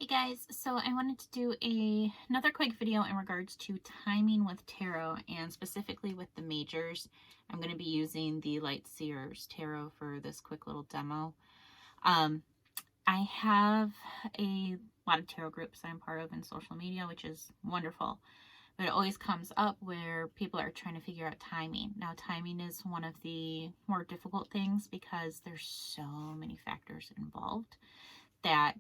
Hey guys, so I wanted to do another quick video in regards to timing with tarot and specifically with the majors. I'm going to be using the Light Seers Tarot for this quick little demo. I have a lot of tarot groups I'm part of in social media, which is wonderful. But it always comes up where people are trying to figure out timing. Now, timing is one of the more difficult things because there's so many factors involved that,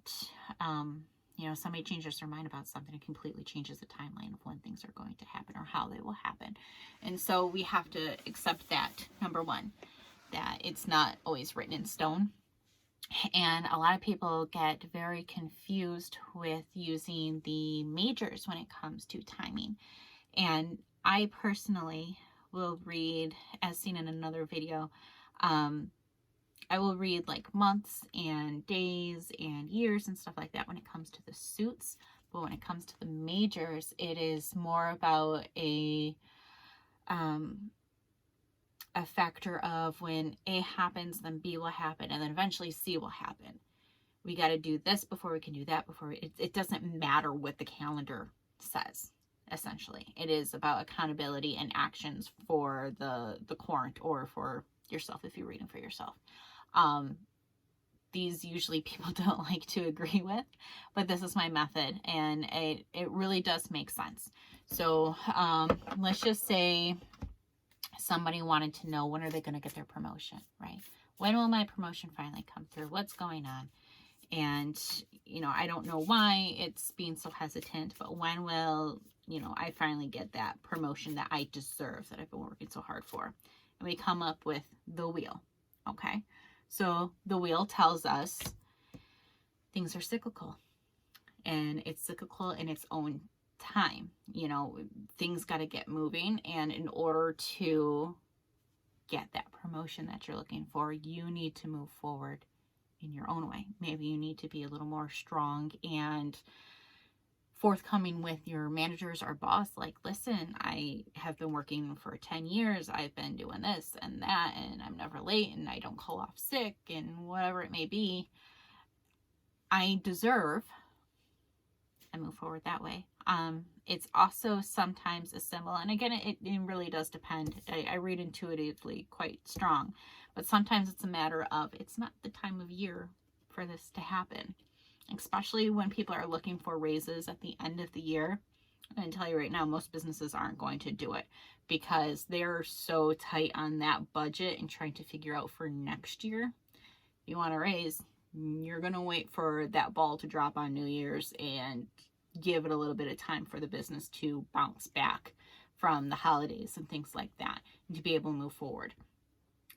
somebody changes their mind about something, it completely changes the timeline of when things are going to happen or how they will happen. And so we have to accept that, number one, that it's not always written in stone. And a lot of people get very confused with using the majors when it comes to timing. And I personally will read, as seen in another video, I will read like months and days and years and stuff like that when it comes to the suits. But when it comes to the majors, it is more about a factor of when A happens, then B will happen, and then eventually C will happen. We got to do this before we can do that before. It doesn't matter what the calendar says, essentially. It is about accountability and actions for the court or for yourself if you're reading for yourself. These usually people don't like to agree with, but this is my method and it really does make sense. So let's just say somebody wanted to know, when are they going to get their promotion, right? When will my promotion finally come through? What's going on? And, I don't know why it's being so hesitant, but when will, I finally get that promotion that I deserve, that I've been working so hard for? And we come up with the wheel, okay? So the wheel tells us things are cyclical, and it's cyclical in its own time. Things got to get moving, and in order to get that promotion that you're looking for, you need to move forward in your own way. Maybe you need to be a little more strong and forthcoming with your managers or boss. Like, listen, I have been working for 10 years. I've been doing this and that, and I'm never late, and I don't call off sick, and whatever it may be. I deserve, and move forward that way. It's also sometimes a symbol, and again, it really does depend. I read intuitively quite strong, but sometimes it's a matter of, it's not the time of year for this to happen. Especially when people are looking for raises at the end of the year. I'm going to tell you right now, most businesses aren't going to do it because they're so tight on that budget and trying to figure out for next year. If you want to raise, you're going to wait for that ball to drop on New Year's and give it a little bit of time for the business to bounce back from the holidays and things like that, and to be able to move forward.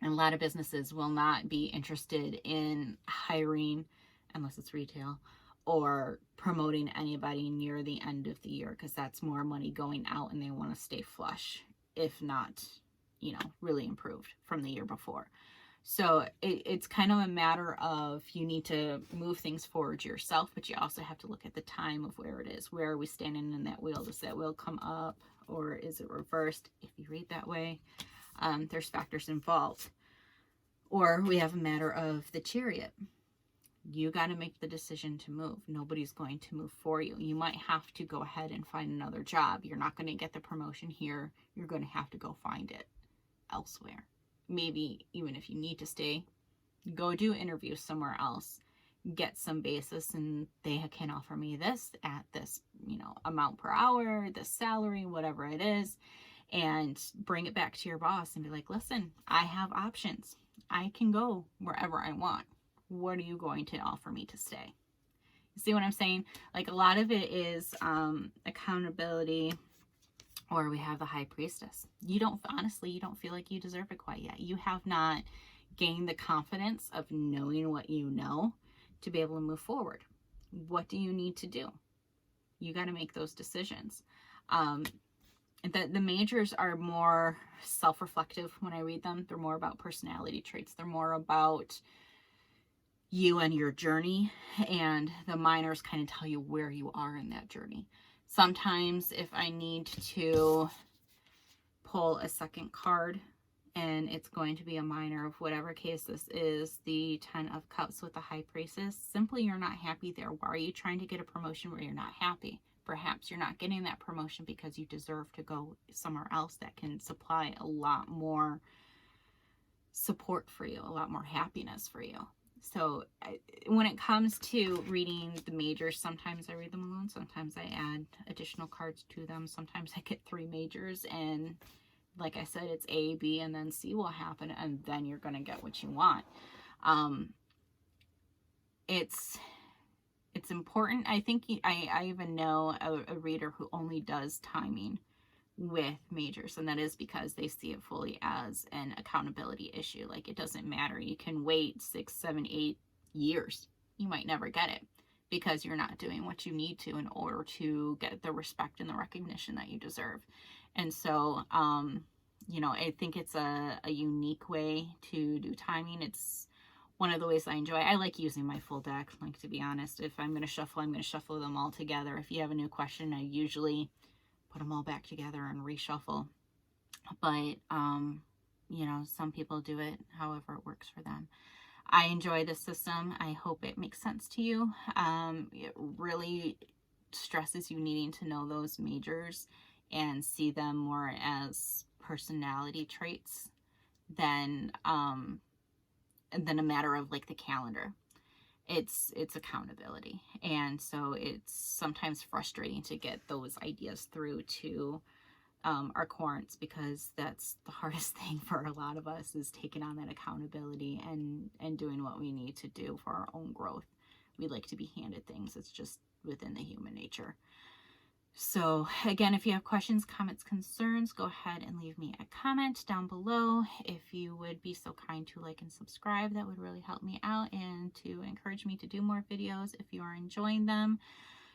And a lot of businesses will not be interested in hiring, unless it's retail, or promoting anybody near the end of the year, because that's more money going out and they want to stay flush, if not, really improved from the year before. So it's kind of a matter of, you need to move things forward yourself, but you also have to look at the time of where it is. Where are we standing in that wheel? Does that wheel come up, or is it reversed? If you read that way, there's factors involved. Or we have a matter of the Chariot. You got to make the decision to move. Nobody's going to move for you. You might have to go ahead and find another job. You're not going to get the promotion here. You're going to have to go find it elsewhere. Maybe even if you need to stay, go do interviews somewhere else. Get some basis, and they can offer me this at this, amount per hour, this salary, whatever it is, and bring it back to your boss and be like, listen, I have options. I can go wherever I want. What are you going to offer me to stay? You see what I'm saying? Like, a lot of it is accountability. Or we have the High Priestess. You don't feel like you deserve it quite yet. You have not gained the confidence of knowing what you know to be able to move forward. What do you need to do? You got to make those decisions. The majors are more self-reflective when I read them. They're more about personality traits. They're more about you and your journey, and the minors kind of tell you where you are in that journey. Sometimes if I need to pull a second card and it's going to be a minor of whatever case this is. The 10 of Cups with the High Priestess. Simply, you're not happy there. Why are you trying to get a promotion where you're not happy? Perhaps you're not getting that promotion because you deserve to go somewhere else that can supply a lot more support for you, a lot more happiness for you. So when it comes to reading the majors, sometimes I read them alone. Sometimes I add additional cards to them. Sometimes I get 3 majors, and like I said, it's A, B, and then C will happen, and then you're going to get what you want. It's important. I think I even know a reader who only does timing with majors, and that is because they see it fully as an accountability issue. Like, it doesn't matter. You can wait 6, 7, 8 years. You might never get it because you're not doing what you need to in order to get the respect and the recognition that you deserve. And so, you know, I think it's a unique way to do timing. It's one of the ways I enjoy. I like using my full deck. Like, to be honest, if I'm going to shuffle, I'm going to shuffle them all together. If you have a new question, I usually put them all back together and reshuffle. But, you know, some people do it however it works for them. I enjoy this system. I hope it makes sense to you. It really stresses you needing to know those majors and see them more as personality traits than a matter of like the calendar. It's accountability, and so it's sometimes frustrating to get those ideas through to our quorents, because that's the hardest thing for a lot of us, is taking on that accountability and doing what we need to do for our own growth. We like to be handed things. It's just within the human nature. So again, if you have questions, comments, concerns, go ahead and leave me a comment down below. If you would be so kind to like and subscribe, that would really help me out and to encourage me to do more videos if you are enjoying them.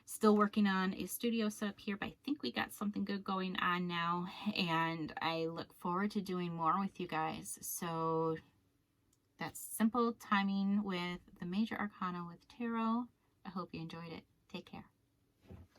Still working on a studio setup here, but I think we got something good going on now, and I look forward to doing more with you guys. So that's simple timing with the major arcana with tarot. I hope you enjoyed it. Take care.